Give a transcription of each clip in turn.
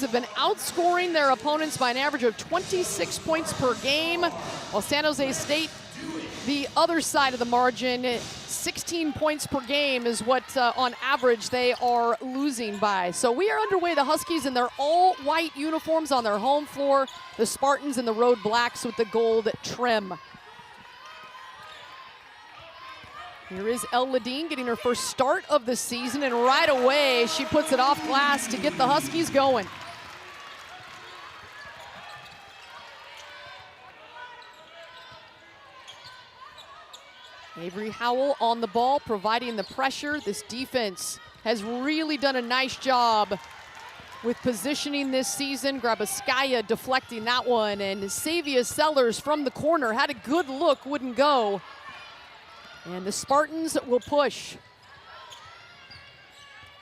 Huskies have been outscoring their opponents by an average of 26 points per game, while San Jose State, the other side of the margin, 16 points per game is what on average they are losing by. So we are underway. The Huskies in their all-white uniforms on their home floor, the Spartans in the road blacks with the gold trim. Here is El Ladine getting her first start of the season, and right away she puts it off glass to get the Huskies going. Avery Howell on the ball, providing the pressure. This defense has really done a nice job with positioning this season. Grabaskaya deflecting that one, and Sayvia Sellers from the corner had a good look, wouldn't go. And the Spartans will push.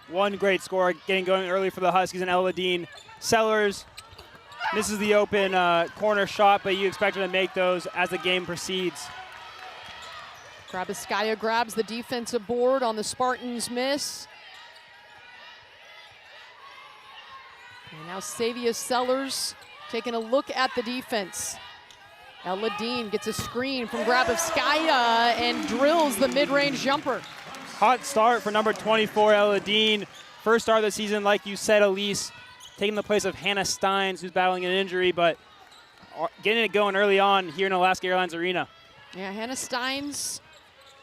One great score getting going early for the Huskies and El Ladine. Sellers misses the open corner shot, but you expect her to make those as the game proceeds. Grabaskaya grabs the defensive board on the Spartans' miss. And now Sayvia Sellers taking a look at the defense. El Ladine gets a screen from Grabaskaya and drills the mid-range jumper. Hot start for number 24, El Ladine. First start of the season, like you said, Elise, taking the place of Hannah Steins, who's battling an injury, but getting it going early on here in Alaska Airlines Arena. Yeah, Hannah Steins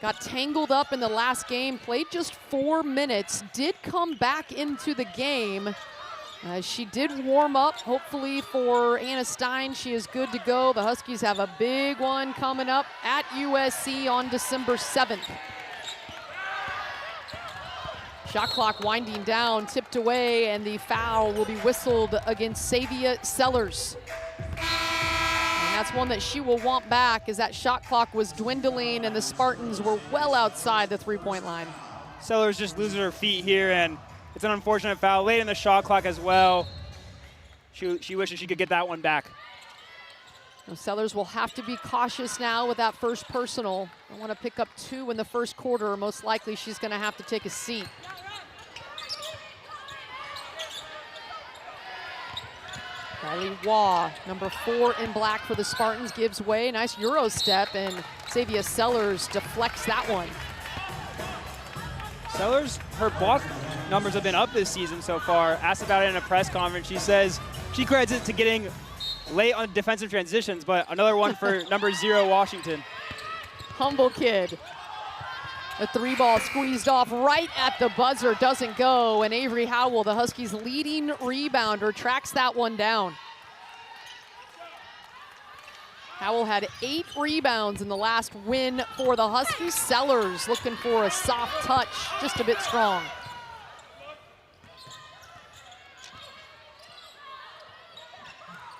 got tangled up in the last game, played just 4 minutes, did come back into the game. She did warm up, hopefully for Anna Stein. She is good to go. The Huskies have a big one coming up at USC on December 7th. Shot clock winding down, tipped away, and the foul will be whistled against Sayvia Sellers. And that's one that she will want back, as that shot clock was dwindling and the Spartans were well outside the three-point line. Sellers just loses her feet here, and it's an unfortunate foul late in the shot clock as well. She wishes she could get that one back. Well, Sellers will have to be cautious now with that first personal. I want to pick up 2 in the first quarter. Most likely she's going to have to take a seat. Riley Waugh, number 4 in black for the Spartans, gives way. Nice Euro step, and Sayvia Sellers deflects that one. Sellers, her block numbers have been up this season so far. Asked about it in a press conference, she says she credits it to getting late on defensive transitions, but another one for number 0, Washington. Humble kid. The 3-ball squeezed off right at the buzzer, doesn't go, and Avery Howell, the Huskies' leading rebounder, tracks that one down. Howell had 8 rebounds in the last win for the Huskies. Sellers looking for a soft touch, just a bit strong.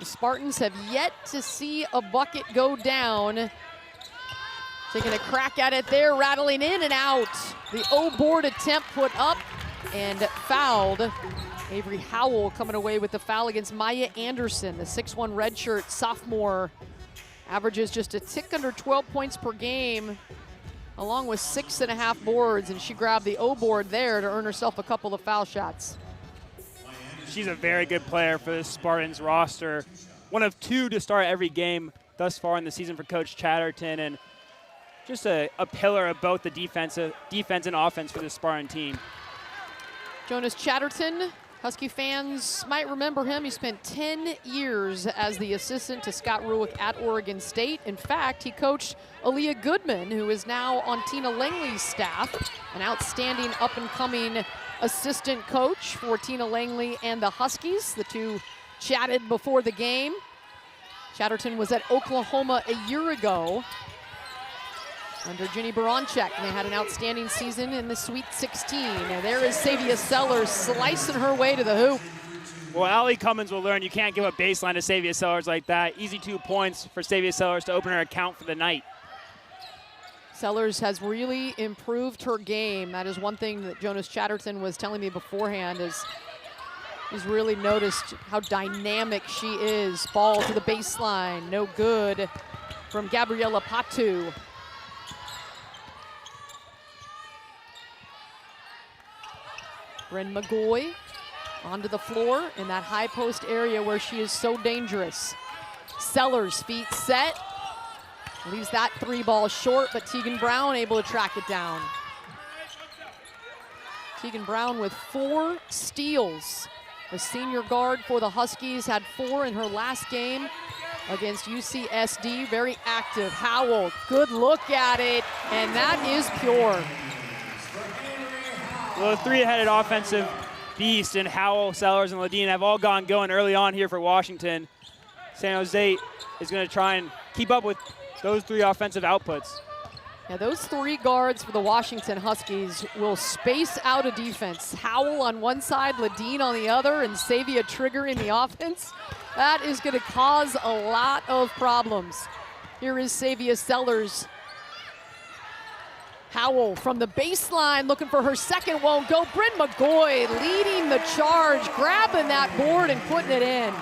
The Spartans have yet to see a bucket go down. Taking a crack at it there, rattling in and out. The O-board attempt put up and fouled. Avery Howell coming away with the foul against Maya Anderson, the 6'1" redshirt sophomore. Averages just a tick under 12 points per game, along with 6.5 boards, and she grabbed the O-board there to earn herself a couple of foul shots. She's a very good player for the Spartans roster. One of 2 to start every game thus far in the season for Coach Chatterton, and just a pillar of both the defense and offense for the Spartan team. Jonas Chatterton, Husky fans might remember him. He spent 10 years as the assistant to Scott Rueck at Oregon State. In fact, he coached Aaliyah Goodman, who is now on Tina Langley's staff, an outstanding up-and-coming assistant coach for Tina Langley and the Huskies. The two chatted before the game. Chatterton was at Oklahoma a year ago under Jenny Baranchek, and they had an outstanding season in the Sweet 16. And there is Sayvia Sellers slicing her way to the hoop. Well, Allie Cummins will learn you can't give a baseline to Sayvia Sellers like that. Easy 2 points for Sayvia Sellers to open her account for the night. Sellers has really improved her game. That is one thing that Jonas Chatterton was telling me beforehand, is he's really noticed how dynamic she is. Ball to the baseline, no good from Gabriella Patu. Bryn McGoy Onto the floor in that high post area where she is so dangerous. Sellers, feet set. Leaves that 3 ball short, but Tegan Brown able to track it down. Tegan Brown with 4 steals. The senior guard for the Huskies had 4 in her last game against UCSD. Very active. Howell, good look at it, and that is pure. Well, the 3-headed offensive beast in Howell, Sellers, and Ledeen have all going early on here for Washington. San Jose is going to try and keep up with those 3 offensive outputs. Now those 3 guards for the Washington Huskies will space out a defense. Howell on one side, Ledeen on the other, and Sayvia triggering the offense. That is going to cause a lot of problems. Here is Sayvia Sellers. Howell from the baseline looking for her second, won't go. Bryn McGoy leading the charge, grabbing that board and putting it in.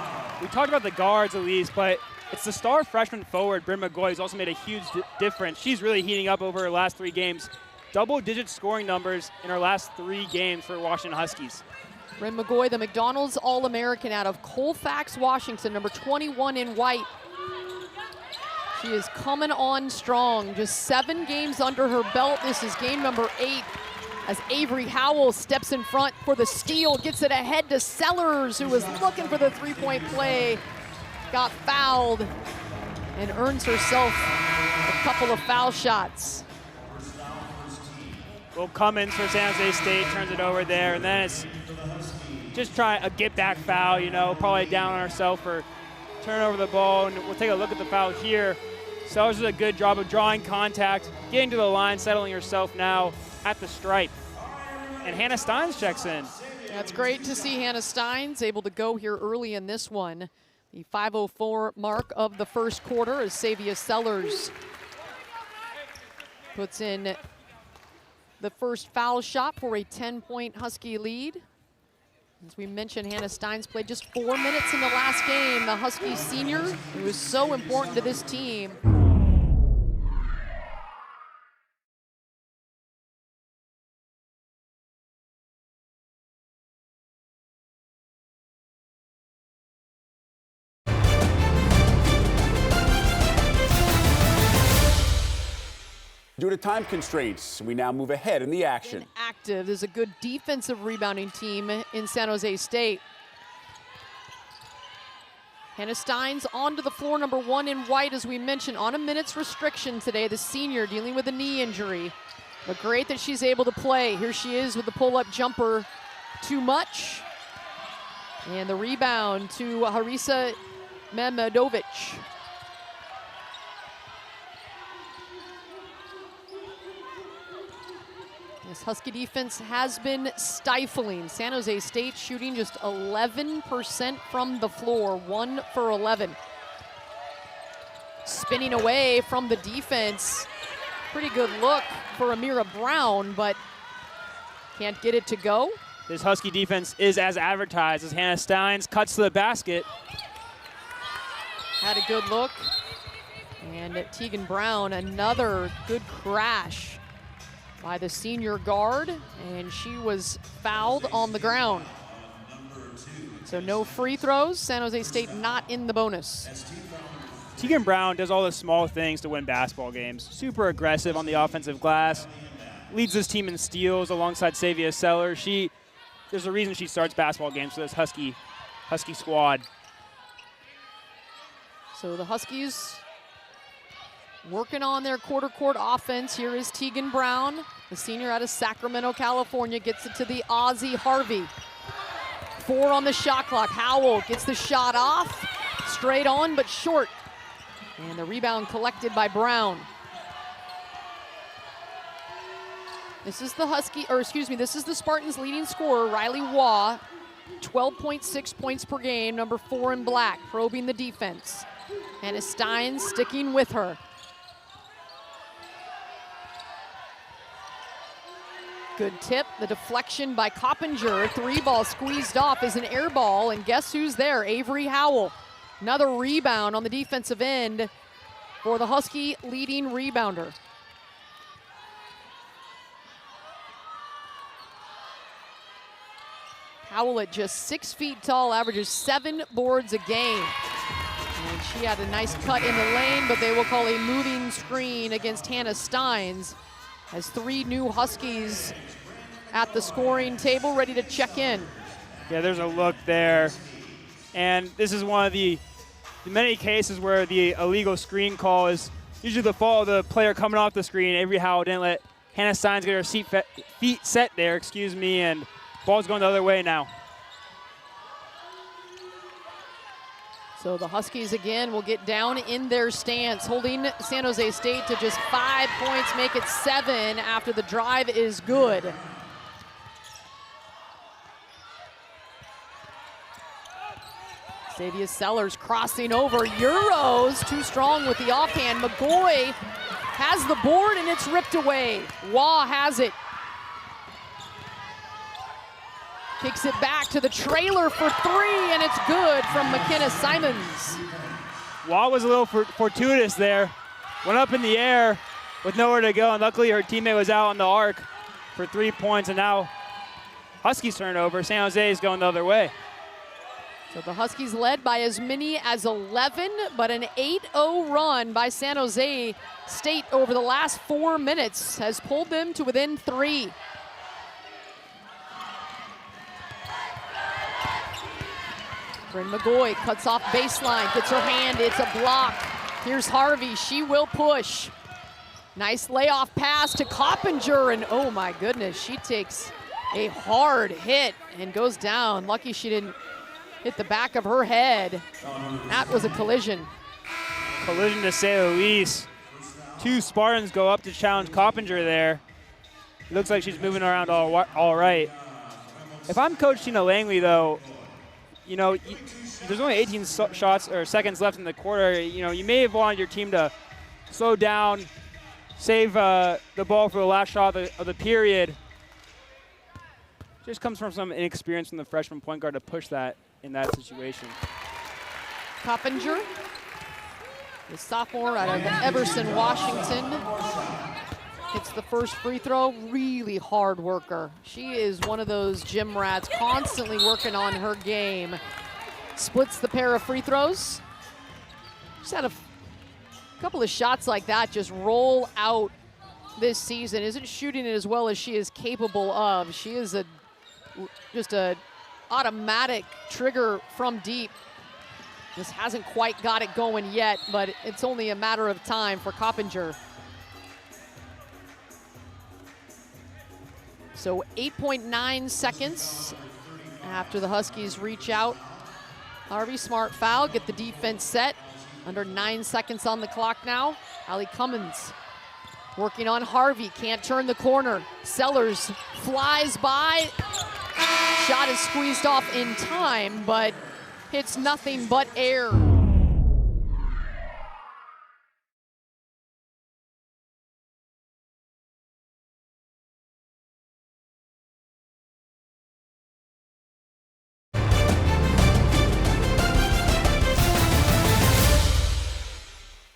We talked about the guards, Elise, but it's the star freshman forward, Bryn McGoy, who's also made a huge difference. She's really heating up over her last 3 games. Double-digit scoring numbers in her last 3 games for Washington Huskies. Bryn McGoy, the McDonald's All-American out of Colfax, Washington, number 21 in white. She is coming on strong. Just 7 games under her belt. This is game number 8 as Avery Howell steps in front for the steal, gets it ahead to Sellers, who was looking for the 3-point play. Got fouled and earns herself a couple of foul shots. Will Cummins for San Jose State turns it over there, and then it's just try a get-back foul, you know, probably down on herself for turn over the ball, and we'll take a look at the foul here. Sellers does a good job of drawing contact, getting to the line, settling herself now at the stripe. And Hannah Steins checks in. That's great to see Hannah Steins able to go here early in this one. The 5:04 mark of the first quarter as Sayvia Sellers puts in the first foul shot for a 10-point Husky lead. As we mentioned, Hannah Steins played just 4 minutes in the last game. The Husky senior, who was so important to this team. Due to time constraints, we now move ahead in the action. Active. There's a good defensive rebounding team in San Jose State. Hannah Steins onto the floor, number 1 in white, as we mentioned, on a minutes restriction today. The senior dealing with a knee injury. But great that she's able to play. Here she is with the pull-up jumper. Too much. And the rebound to Harisa Mehmedovic. This Husky defense has been stifling. San Jose State shooting just 11% from the floor, 1 for 11. Spinning away from the defense. Pretty good look for Amira Brown, but can't get it to go. This Husky defense is as advertised as Hannah Steins cuts to the basket. Had a good look. And Tegan Brown, another good crash by the senior guard, and she was fouled on the ground. So no free throws. San Jose State not in the bonus. Tegan Brown does all the small things to win basketball games. Super aggressive on the offensive glass. Leads this team in steals alongside Sayvia Sellers. There's a reason she starts basketball games for this Husky squad. So the Huskies working on their quarter court offense. Here is Tegan Brown, the senior out of Sacramento, California, gets it to the Aussie Harvey. 4 on the shot clock. Howell gets the shot off, straight on but short. And the rebound collected by Brown. This is the Spartans' leading scorer, Riley Waugh, 12.6 points per game, number 4 in black, probing the defense. Hannah Steins sticking with her. Good tip, the deflection by Coppinger. 3-ball squeezed off is an air ball, and guess who's there? Avery Howell. Another rebound on the defensive end for the Husky leading rebounder. Howell at just 6 feet tall, averages 7 boards a game. And she had a nice cut in the lane, but they will call a moving screen against Hannah Steins, as 3 new Huskies at the scoring table ready to check in. Yeah, there's a look there. And this is one of the many cases where the illegal screen call is usually the fault of the player coming off the screen. Avery Howell didn't let Hannah Steins get her feet set there, and ball's going the other way now. So the Huskies again will get down in their stance, holding San Jose State to just 5 points, make it 7 after the drive is good. Sayvia Sellers crossing over, Euros, too strong with the offhand. McGoy has the board and it's ripped away. Waugh has it. Kicks it back to the trailer for 3, and it's good from McKenna Simons. Waugh was a little fortuitous there. Went up in the air with nowhere to go, and luckily her teammate was out on the arc for 3 points, and now Huskies turnover. San Jose is going the other way. So the Huskies led by as many as 11, but an 8-0 run by San Jose State over the last 4 minutes has pulled them to within 3. Bryn McGoy cuts off baseline, gets her hand, it's a block. Here's Harvey, she will push. Nice layoff pass to Coppinger, and oh my goodness, she takes a hard hit and goes down. Lucky she didn't hit the back of her head. That was a collision. Collision to say the least. 2 Spartans go up to challenge Coppinger there. Looks like she's moving around all right. If I'm Coach Tina Langley, though, you know, there's only 18 shots or seconds left in the quarter. You know, you may have wanted your team to slow down, save the ball for the last shot of the period. Just comes from some inexperience from the freshman point guard to push that in that situation. Coppinger, the sophomore out of Everson, Washington, hits the first free throw. Really hard worker. She is one of those gym rats, constantly working on her game. Splits the pair of free throws. Just had a couple of shots like that just roll out this season. Isn't shooting it as well as she is capable of. She is just a automatic trigger from deep. Just hasn't quite got it going yet, but it's only a matter of time for Coppinger. So 8.9 seconds after the Huskies reach out. Harvey, smart foul, get the defense set. Under 9 seconds on the clock now. Allie Cummins working on Harvey, can't turn the corner. Sellers flies by. Shot is squeezed off in time, but hits nothing but air.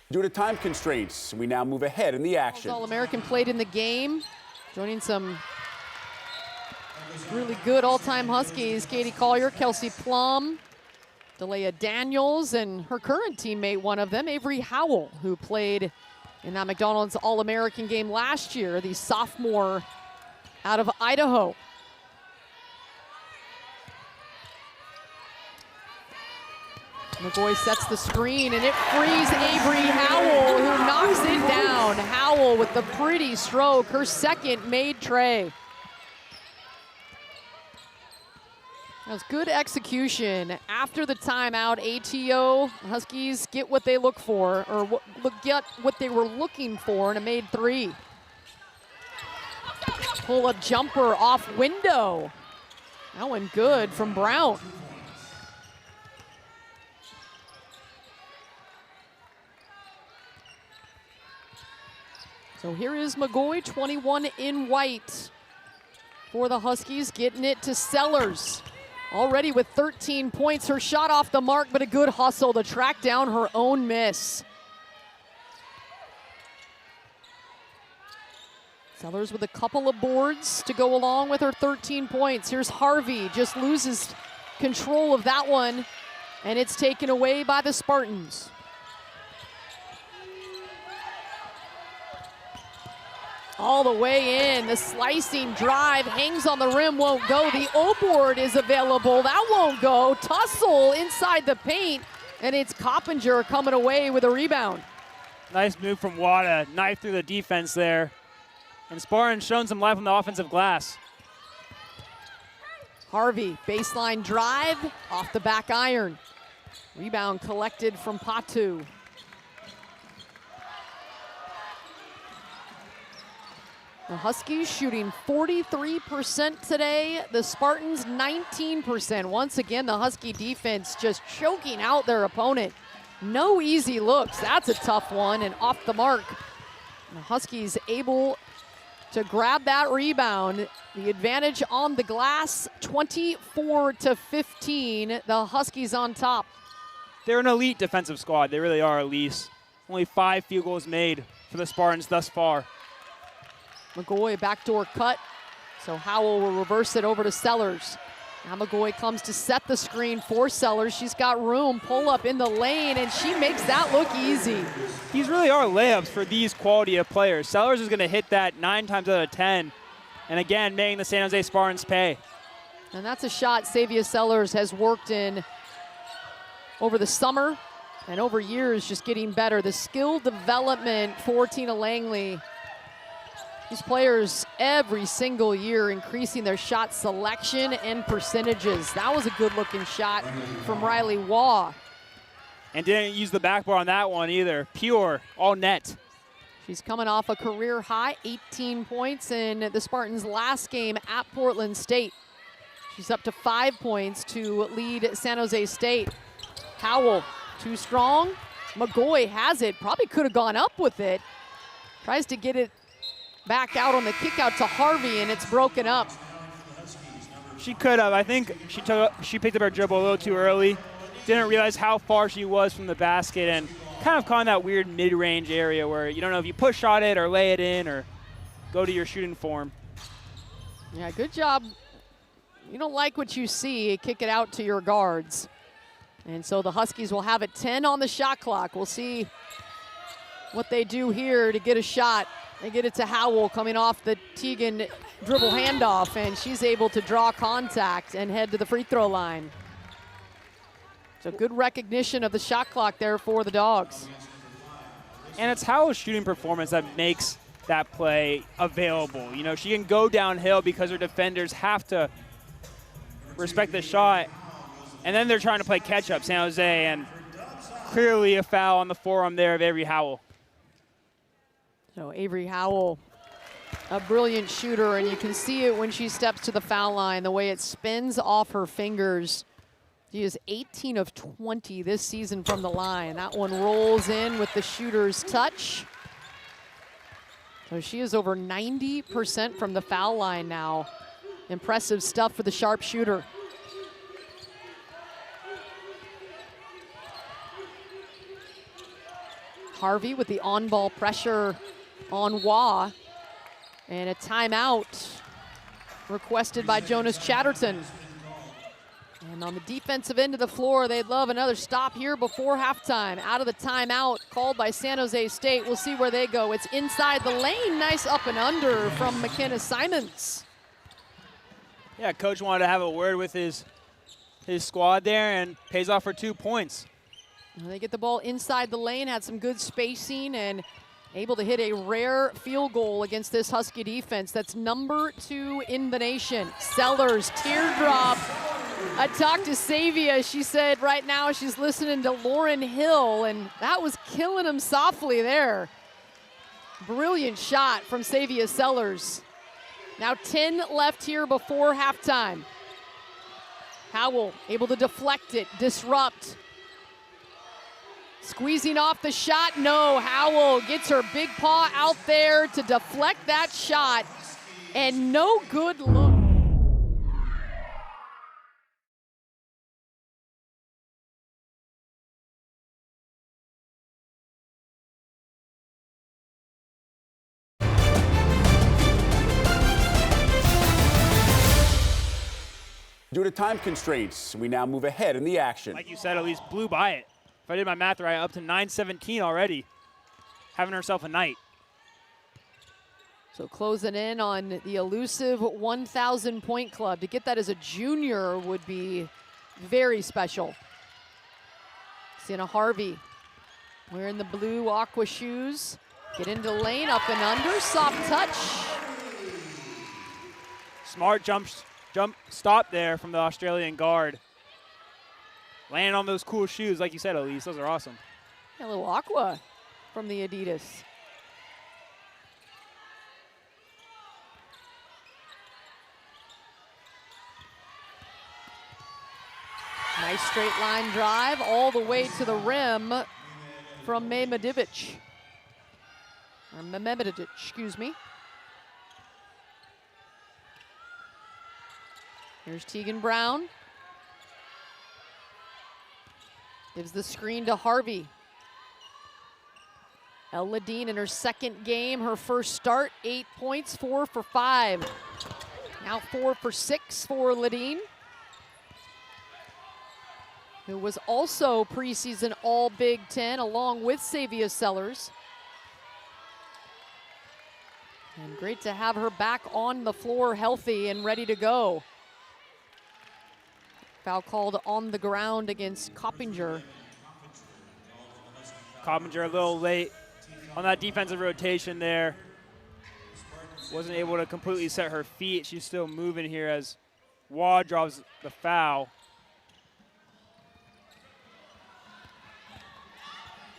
Due to time constraints, we now move ahead in the action. All-American played in the game, joining some really good all-time Huskies. Katie Collier, Kelsey Plum, Delia Daniels, and her current teammate, one of them, Avery Howell, who played in that McDonald's All-American game last year, the sophomore out of Idaho. McGoy sets the screen, and it frees Avery Howell, who knocks it down. Howell with the pretty stroke, her second made tray. That was good execution. After the timeout, ATO, Huskies get what they look for, or get what they were looking for in a made 3. Pull-up jumper off window. That one good from Brown. So here is McGoy, 21 in white for the Huskies, getting it to Sellers. Already with 13 points, her shot off the mark, but a good hustle to track down her own miss. Sellers with a couple of boards to go along with her 13 points. Here's Harvey, just loses control of that one, and it's taken away by the Spartans. All the way in, the slicing drive, hangs on the rim, won't go. The O-board is available, that won't go. Tussle inside the paint, and it's Coppinger coming away with a rebound. Nice move from Wada, knife through the defense there. And Spartan's shown some life on the offensive glass. Harvey, baseline drive, off the back iron. Rebound collected from Patu. The Huskies shooting 43% today. The Spartans 19%. Once again, the Husky defense just choking out their opponent. No easy looks. That's a tough one and off the mark. The Huskies able to grab that rebound. The advantage on the glass, 24-15. The Huskies on top. They're an elite defensive squad. They really are elite. Only 5 field goals made for the Spartans thus far. McGoy backdoor cut, so Howell will reverse it over to Sellers. Now McGoy comes to set the screen for Sellers. She's got room, pull up in the lane, and she makes that look easy. These really are layups for these quality of players. Sellers is going to hit that 9 times out of 10, and again, making the San Jose Spartans pay. And that's a shot Sayvia Sellers has worked in over the summer and over years, just getting better. The skill development for Tina Langley. These players every single year increasing their shot selection and percentages. That was a good looking shot from Riley Waugh. And didn't use the backboard on that one either. Pure, all net. She's coming off a career high, 18 points in the Spartans' last game at Portland State. She's up to 5 points to lead San Jose State. Howell, too strong. McGoy has it, probably could have gone up with it. Tries to get it back out on the kick out to Harvey, and it's broken up. She could have. I think she picked up her dribble a little too early. Didn't realize how far she was from the basket, and kind of caught in that weird mid-range area where you don't know if you push shot it or lay it in or go to your shooting form. Yeah, good job. You don't like what you see, kick it out to your guards. And so the Huskies will have it 10 on the shot clock. We'll see what they do here to get a shot. They get it to Howell coming off the Teagan dribble handoff, and she's able to draw contact and head to the free throw line. So good recognition of the shot clock there for the Dogs. And it's Howell's shooting performance that makes that play available. You know, she can go downhill because her defenders have to respect the shot, and then they're trying to play catch up, San Jose, and clearly a foul on the forearm there of Avery Howell. So Avery Howell, a brilliant shooter, and you can see it when she steps to the foul line, the way it spins off her fingers. She is 18 of 20 this season from the line. That one rolls in with the shooter's touch. So she is over 90% from the foul line now. Impressive stuff for the sharpshooter. Harvey with the on-ball pressure on Waugh, and a timeout requested by Jonas Chatterton. And on the defensive end of the floor, they'd love another stop here before halftime. Out of the timeout called by San Jose State. We'll see where they go. It's inside the lane. Nice up and under from McKenna Simons. Yeah, coach wanted to have a word with his squad there, and pays off for 2 points. They get the ball inside the lane, had some good spacing, and able to hit a rare field goal against this Husky defense. That's number 2 in the nation. Sellers, teardrop. I talked to Sayvia. She said right now she's listening to Lauren Hill, and that was killing him softly there. Brilliant shot from Sayvia Sellers. Now 10 left here before halftime. Howell able to deflect it, disrupt. Squeezing off the shot, no. Howell gets her big paw out there to deflect that shot, and no good look. Due to time constraints, we now move ahead in the action. Like you said, Elise blew by it. If I did my math right, up to 9:17 already. Having herself a night. So closing in on the elusive 1,000 point club. To get that as a junior would be very special. Sienna Harvey wearing the blue aqua shoes. Get into lane, up and under, soft touch. Smart jump stop there from the Australian guard. Landing on those cool shoes, like you said, Elise. Those are awesome. A little aqua from the Adidas. Nice straight line drive all the way to the rim from Memedic. Or Memedic, excuse me. Here's Tegan Brown. Gives the screen to Harvey. El Ladine in her second game, her first start, 8 points, 4 for 5. Now 4 for 6 for Ladine, who was also preseason All Big Ten along with Sayvia Sellers. And great to have her back on the floor healthy and ready to go. Foul called on the ground against Coppinger. Coppinger a little late on that defensive rotation there. Wasn't able to completely set her feet. She's still moving here as Waugh draws the foul.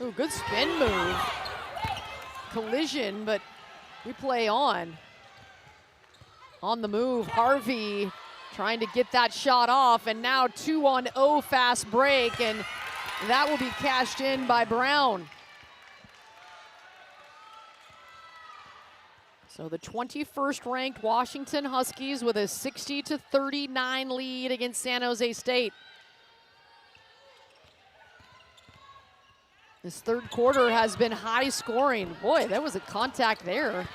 Ooh, good spin move. Collision, but we play on. On the move, Harvey trying to get that shot off, and now 2-on-0 fast break, and that will be cashed in by Brown. So the 21st ranked Washington Huskies with a 60-39 lead against San Jose State. This third quarter has been high scoring. Boy, that was a contact there.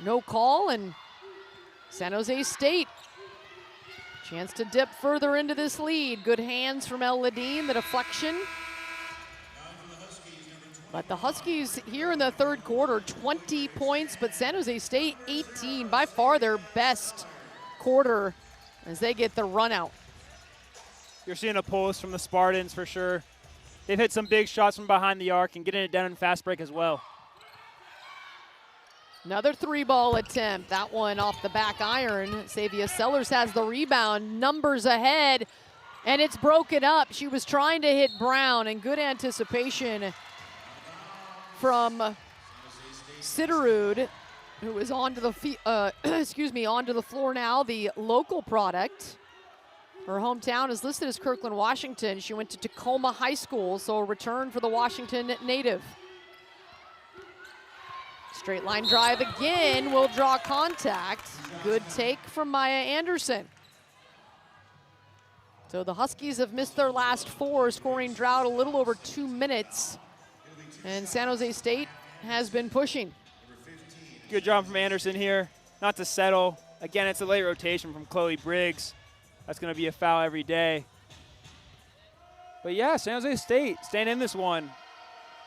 No call, and San Jose State chance to dip further into this lead. Good hands from El Ladine, the deflection. But the Huskies here in the third quarter, 20 points, but San Jose State 18, by far their best quarter as they get the run out. You're seeing a pulse from the Spartans for sure. They've hit some big shots from behind the arc and getting it down in fast break as well. Another 3-ball attempt, that one off the back iron. Sayvia Sellers has the rebound, numbers ahead, and it's broken up. She was trying to hit Brown, and good anticipation from Sitterud, who is onto the onto the floor now. The local product. Her hometown is listed as Kirkland, Washington. She went to Tacoma High School, so a return for the Washington native. Straight line drive again, will draw contact. Good take from Maya Anderson. So the Huskies have missed their last 4, scoring drought a little over 2 minutes. And San Jose State has been pushing. Good job from Anderson here, not to settle. Again, it's a late rotation from Chloe Briggs. That's going to be a foul every day. But yeah, San Jose State staying in this one.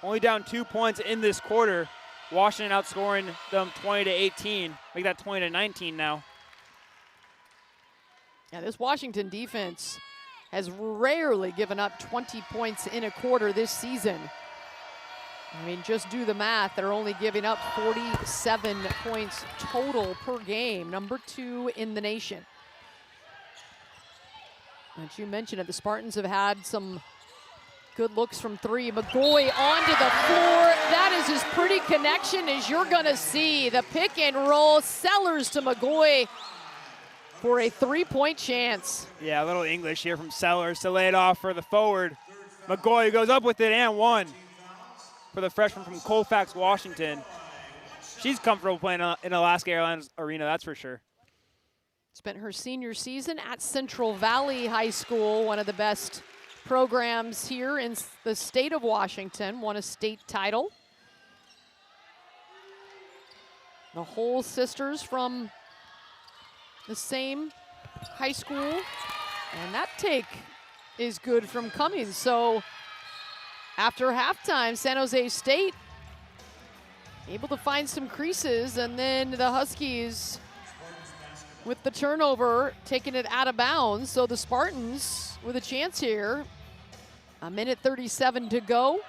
Only down 2 points in this quarter. Washington outscoring them 20-18. Make that 20-19 now. Yeah, this Washington defense has rarely given up 20 points in a quarter this season. I mean, just do the math. They're only giving up 47 points total per game, number 2 in the nation. And you mentioned it, the Spartans have had some good looks from 3. McGoy onto the floor. That is as pretty connection as you're gonna see. The pick and roll, Sellers to McGoy for a 3-point chance. Yeah, a little English here from Sellers to lay it off for the forward. McGoy goes up with it and 1 for the freshman from Colfax, Washington. She's comfortable playing in Alaska Airlines Arena, that's for sure. Spent her senior season at Central Valley High School, one of the best programs here in the state of Washington, won a state title. The whole sisters from the same high school. And that take is good from Cummings. So after halftime, San Jose State able to find some creases, and then the Huskies with the turnover taking it out of bounds. So the Spartans with a chance here. A minute 37 to go,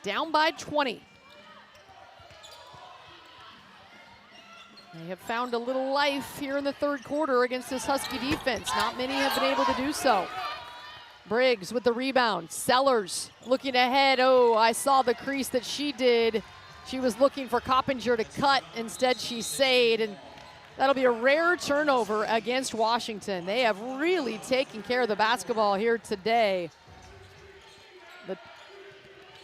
down by 20. They have found a little life here in the third quarter against this Husky defense. Not many have been able to do so. Briggs with the rebound. Sellers looking ahead. Oh, I saw the crease that she did. She was looking for Coppinger to cut. Instead, she saved, and that'll be a rare turnover against Washington. They have really taken care of the basketball here today. The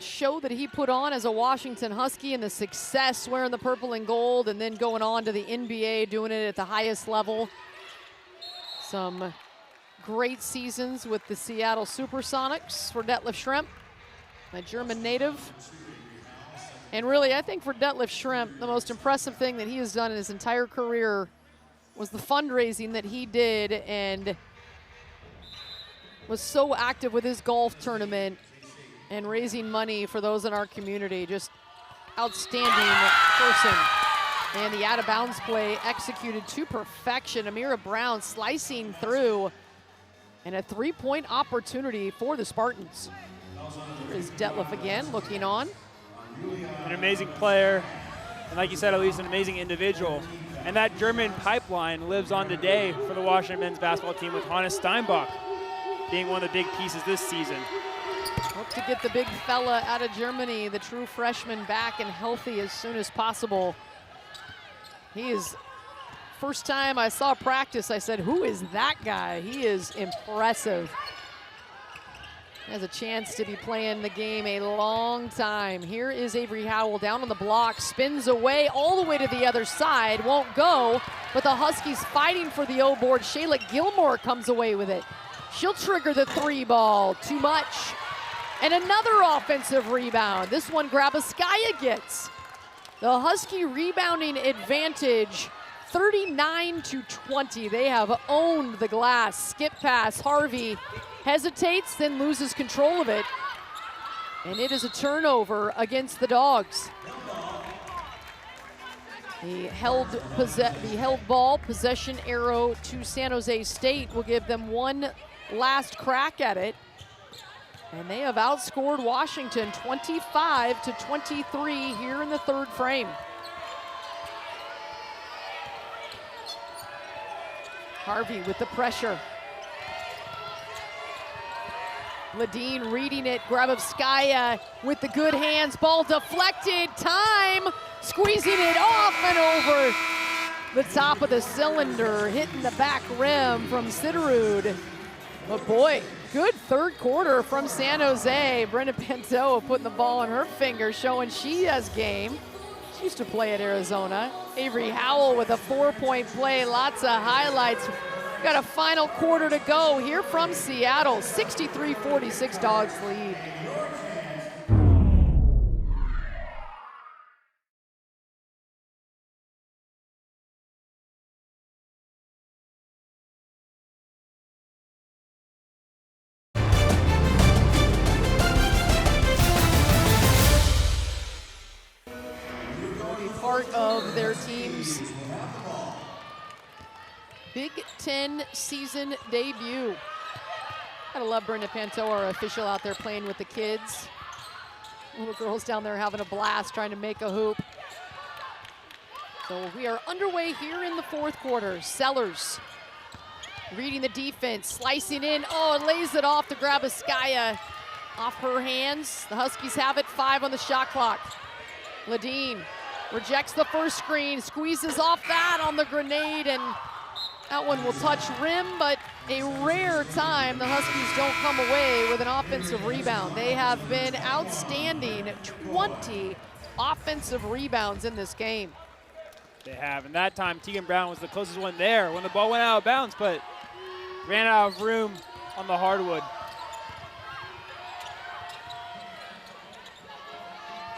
show that he put on as a Washington Husky and the success wearing the purple and gold and then going on to the NBA, doing it at the highest level. Some great seasons with the Seattle Supersonics for Detlef Schrempf, a German native. And really, I think for Detlef Schrempf, the most impressive thing that he has done in his entire career was the fundraising that he did, and was so active with his golf tournament and raising money for those in our community. Just outstanding person. And the out-of-bounds play executed to perfection. Amira Brown slicing through, and a three-point opportunity for the Spartans. Here is Detlef again, looking on. An amazing player, and like you said, at least an amazing individual. And that German pipeline lives on today for the Washington men's basketball team, with Hannes Steinbach being one of the big pieces this season. Hope to get the big fella out of Germany, the true freshman, back and healthy as soon as possible. He is, first time I saw practice, I said, who is that guy? He is impressive. Has a chance to be playing the game a long time. Here is Avery Howell down on the block, spins away all the way to the other side, won't go, but the Huskies fighting for the O board. Shayla Gilmore comes away with it. She'll trigger the three ball, too much. And another offensive rebound. This one Grabaskaya gets. The Husky rebounding advantage, 39-20. They have owned the glass. Skip pass, Harvey hesitates, then loses control of it. And it is a turnover against the Dogs. The held ball, possession arrow to San Jose State will give them one last crack at it. And they have outscored Washington 25-23 here in the third frame. Harvey with the pressure. Ledeen reading it, Grabovskaya with the good hands, ball deflected, time, squeezing it off and over the top of the cylinder, hitting the back rim from Siderud. But boy, good third quarter from San Jose. Brenda Pinto putting the ball in her finger, showing she has game. She used to play at Arizona. Avery Howell with a 4-point play, lots of highlights. Got a final quarter to go here from Seattle. 63-46 Dogs lead. Will be part of their team's Big Ten season debut. Gotta love Brenda Pinto, our official out there playing with the kids. Little girls down there having a blast trying to make a hoop. So we are underway here in the fourth quarter. Sellers reading the defense, slicing in. Oh, and lays it off to Grabaskaya. Off her hands. The Huskies have it, 5 on the shot clock. Ledeen rejects the first screen, squeezes off that on the grenade, and that one will touch rim, but a rare time the Huskies don't come away with an offensive rebound. They have been outstanding, 20 offensive rebounds in this game. They have, and that time Tegan Brown was the closest one there when the ball went out of bounds, but ran out of room on the hardwood.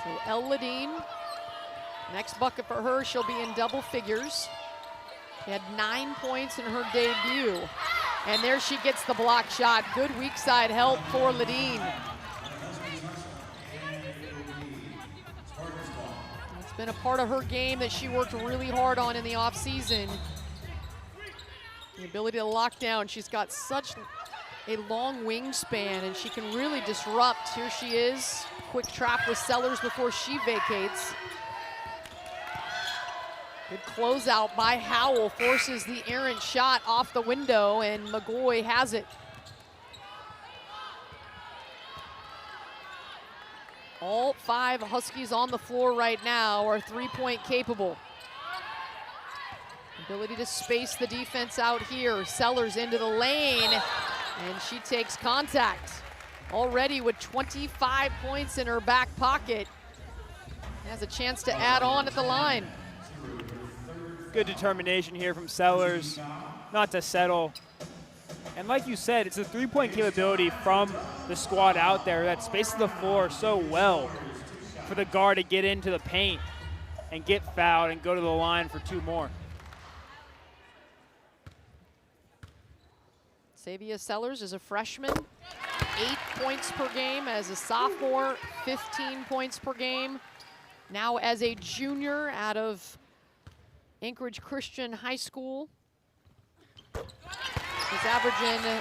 So El Ledeen, next bucket for her, she'll be in double figures. She had 9 points in her debut. And there she gets the block shot. Good weak side help for Ladine. It's been a part of her game that she worked really hard on in the offseason. The ability to lock down. She's got such a long wingspan, and she can really disrupt. Here she is. Quick trap with Sellers before she vacates. Good closeout by Howell, forces the errant shot off the window, and McGoy has it. All 5 Huskies on the floor right now are three-point capable. Ability to space the defense out here. Sellers into the lane, and she takes contact. Already with 25 points in her back pocket. Has a chance to add on at the line. Good determination here from Sellers, not to settle. And like you said, it's a three-point capability from the squad out there that spaces the floor so well for the guard to get into the paint and get fouled and go to the line for 2 more. Sayvia Sellers is a freshman, 8 points per game. As a sophomore, 15 points per game. Now as a junior out of Anchorage Christian High School. He's averaging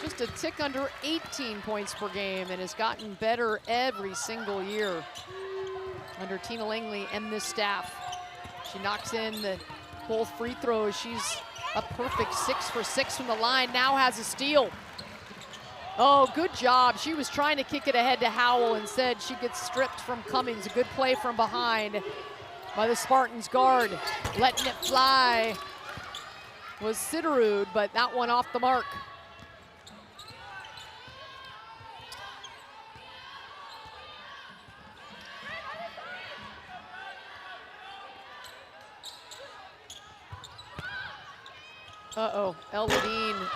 just a tick under 18 points per game and has gotten better every single year under Tina Langley and this staff. She knocks in both free throws. She's a perfect 6 for 6 from the line, now has a steal. Oh, good job. She was trying to kick it ahead to Howell. Instead, she gets stripped from Cummings. A good play from behind by the Spartans guard. Letting it fly was Siderud, but that one off the mark. Uh-oh, Eldine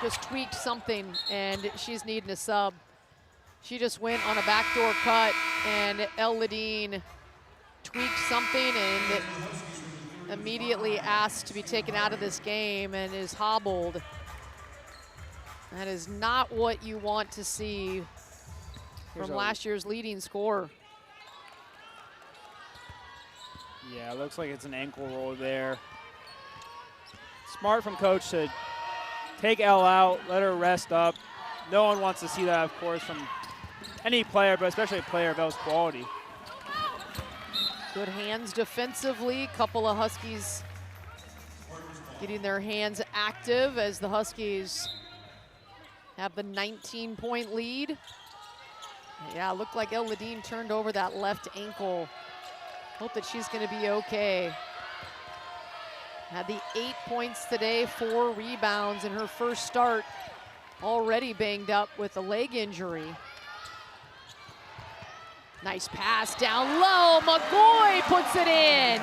just tweaked something, and she's needing a sub. She just went on a backdoor cut, and Eldine tweaked something and immediately asked to be taken out of this game and is hobbled. That is not what you want to see from last year's leading scorer. Yeah, it looks like it's an ankle roll there. Smart from coach to take Elle out, let her rest up. No one wants to see that, of course, from any player, but especially a player of Elle's quality. Good hands defensively. Couple of Huskies getting their hands active as the Huskies have the 19-point lead. Yeah, looked like Eldine turned over that left ankle. Hope that she's going to be okay. Had the 8 points today, 4 rebounds in her first start. Already banged up with a leg injury. Nice pass down low. McGoy puts it in.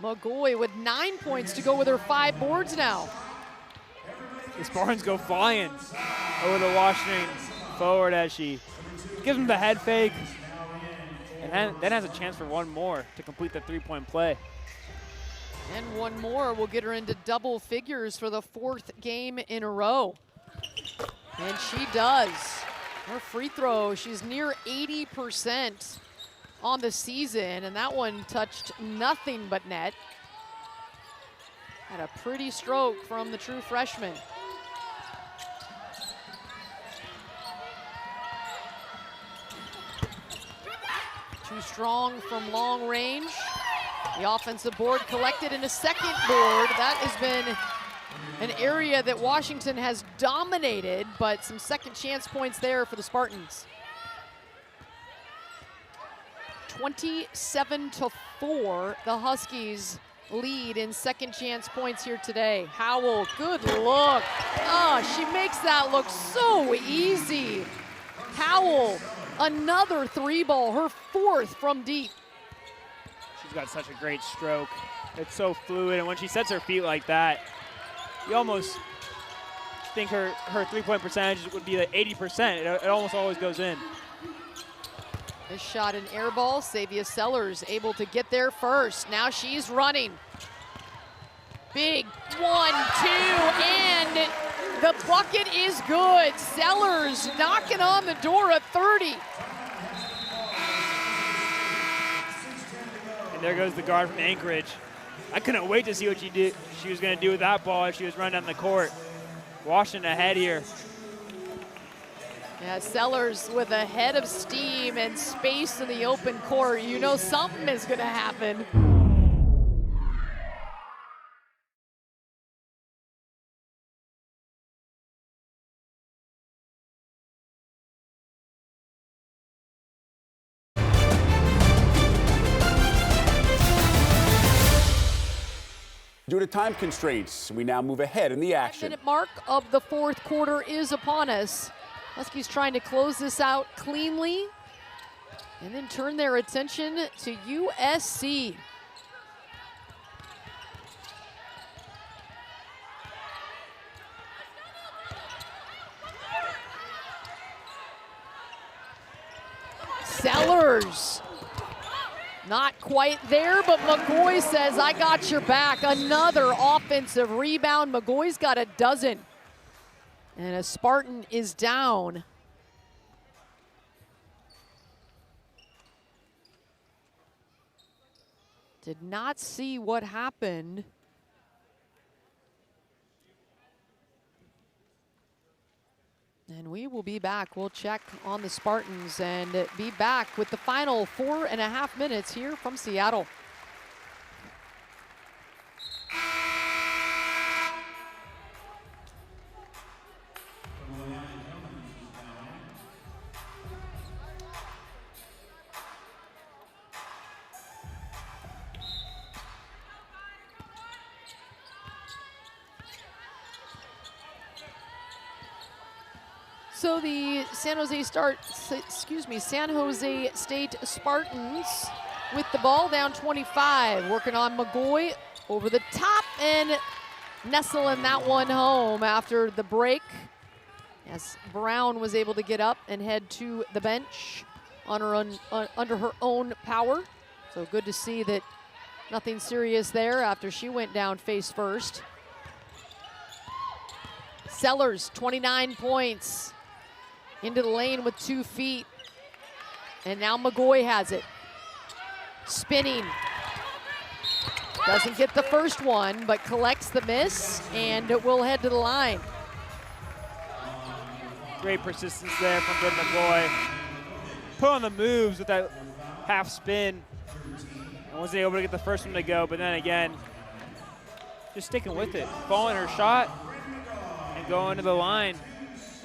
McGoy with 9 points to go with her 5 boards now. The Spartans go flying over the Washington forward as she gives him the head fake and then has a chance for one more to complete the three-point play. And one more will get her into double figures for the 4th game in a row. And she does. Her free throw, she's near 80% on the season, and that one touched nothing but net. Had a pretty stroke from the true freshman. Too strong from long range. The offensive board collected in a second board. That has been an area that Washington has dominated, but some second chance points there for the Spartans. 27-4, the Huskies lead in second chance points here today. Howell, good look. Oh, she makes that look so easy. Howell, another 3-ball, her 4th from deep. She's got such a great stroke. It's so fluid, and when she sets her feet like that, you almost think her 3-point percentage would be like 80%. It almost always goes in. This shot an air ball. Sayvia Sellers able to get there first. Now she's running. Big 1, 2, and the bucket is good. Sellers knocking on the door at 30. And there goes the guard from Anchorage. I couldn't wait to see what she was going to do with that ball as she was running down the court. Washington ahead here. Yeah, Sellers with a head of steam and space in the open court. You know something is going to happen. Due to time constraints, we now move ahead in the action. 5-minute mark of the fourth quarter is upon us. Huskies trying to close this out cleanly and then turn their attention to USC. Sellers. Not quite there, but McGoy says, I got your back. Another offensive rebound. McGoy's got a dozen. And a Spartan is down. Did not see what happened. And we will be back. We'll check on the Spartans and be back with the final 4.5 minutes here from Seattle. So the San Jose State Spartans with the ball down 25, working on McGoy over the top and nestling that one home after the break. Yes, Brown was able to get up and head to the bench on her under her own power. So good to see that nothing serious there after she went down face first. Sellers, 29 points. Into the lane with 2 feet. And now McGoy has it. Spinning. Doesn't get the first one, but collects the miss, and it will head to the line. Great persistence there from good McGoy. Put on the moves with that half spin. And wasn't able to get the first one to go, but then again, just sticking with it. Following her shot and going to the line.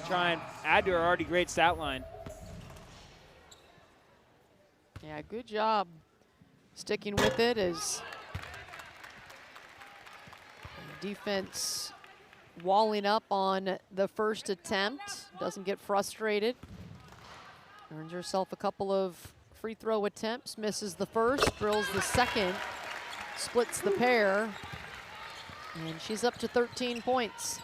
Try and add to her already great stat line. Yeah, good job sticking with it as defense walling up on the first attempt. Doesn't get frustrated. Earns herself a couple of free throw attempts. Misses the first, drills the second, splits the pair, and she's up to 13 points.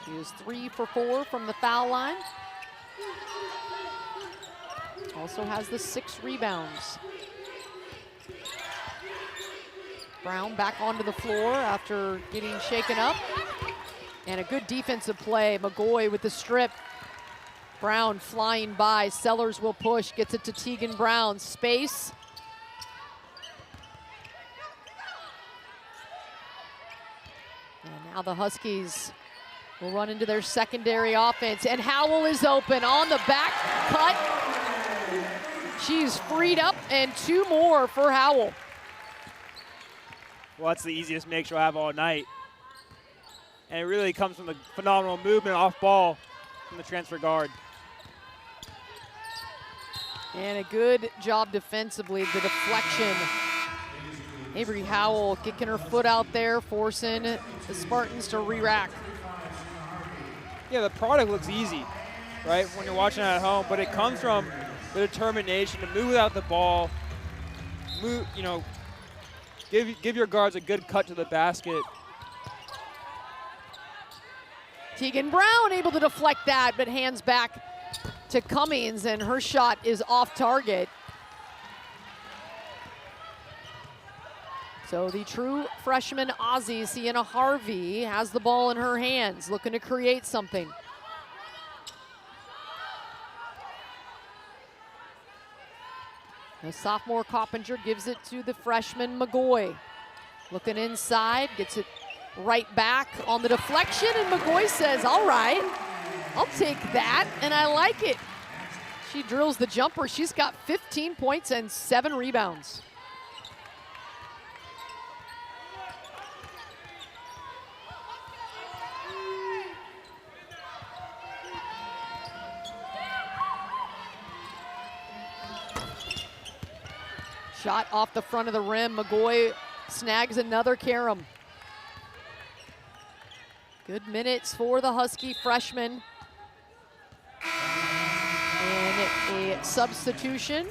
She is 3 for 4 from the foul line. Also has the 6 rebounds. Brown back onto the floor after getting shaken up. And a good defensive play. McGoy with the strip. Brown flying by. Sellers will push, gets it to Tegan Brown. Space. And now the Huskies will run into their secondary offense, and Howell is open on the back cut. She's freed up, and 2 more for Howell. Well, that's the easiest make she'll have all night. And it really comes from the phenomenal movement off ball from the transfer guard. And a good job defensively, the deflection. Avery Howell kicking her foot out there, forcing the Spartans to re-rack. Yeah, the product looks easy, right, when you're watching it at home, but it comes from the determination to move without the ball, move, you know, give your guards a good cut to the basket. Tegan Brown able to deflect that, but hands back to Cummings, and her shot is off target. So the true freshman Aussie, Sienna Harvey, has the ball in her hands, looking to create something. The sophomore Coppinger gives it to the freshman McGoy. Looking inside, gets it right back on the deflection, and McGoy says, all right, I'll take that, and I like it. She drills the jumper. She's got 15 points and 7 rebounds. Shot off the front of the rim. McGoy snags another carom. Good minutes for the Husky freshman. And a substitution.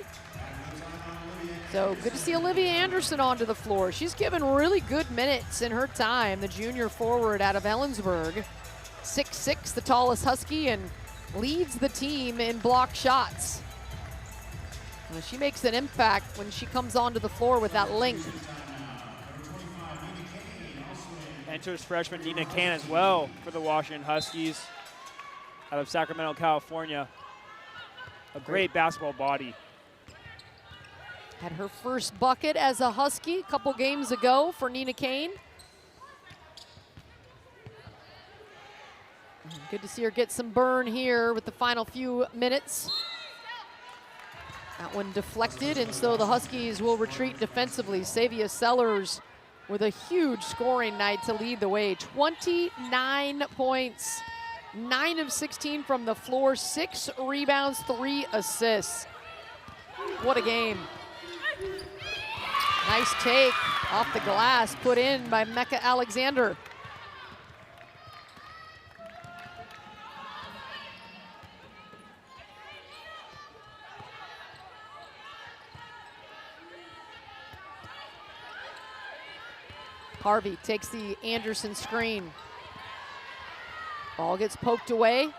So good to see Olivia Anderson onto the floor. She's given really good minutes in her time, the junior forward out of Ellensburg. 6'6", the tallest Husky, and leads the team in block shots. Well, she makes an impact when she comes onto the floor with that length. Enters freshman Nina Kane as well for the Washington Huskies out of Sacramento, California. A great basketball body. Had her first bucket as a Husky a couple games ago for Nina Kane. Good to see her get some burn here with the final few minutes. That one deflected, and so the Huskies will retreat defensively. Sayvia Sellers with a huge scoring night to lead the way. 29 points, 9 of 16 from the floor, 6 rebounds, 3 assists. What a game. Nice take off the glass, put in by Mecca Alexander. Harvey takes the Anderson screen. Ball gets poked away.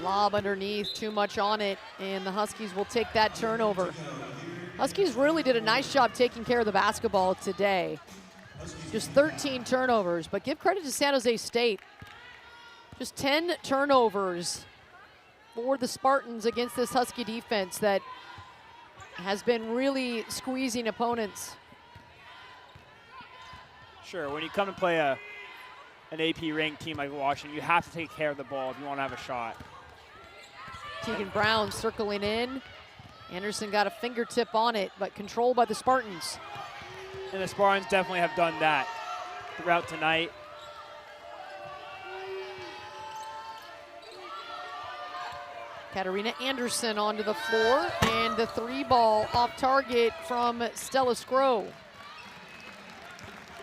Lob underneath, too much on it, and the Huskies will take that turnover. Huskies really did a nice job taking care of the basketball today. Just 13 turnovers, but give credit to San Jose State. Just 10 turnovers for the Spartans against this Husky defense that has been really squeezing opponents. Sure, when you come and play an AP ranked team like Washington, you have to take care of the ball if you want to have a shot. Tegan Brown circling in. Anderson got a fingertip on it, but controlled by the Spartans. And the Spartans definitely have done that throughout tonight. Katarina Anderson onto the floor, and the 3 ball off target from Stella Skro.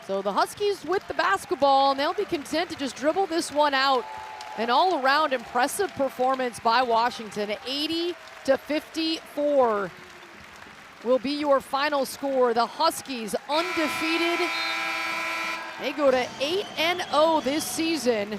So the Huskies with the basketball, and they'll be content to just dribble this one out. An all-around impressive performance by Washington. 80-54 will be your final score. The Huskies undefeated. They go to 8-0 this season.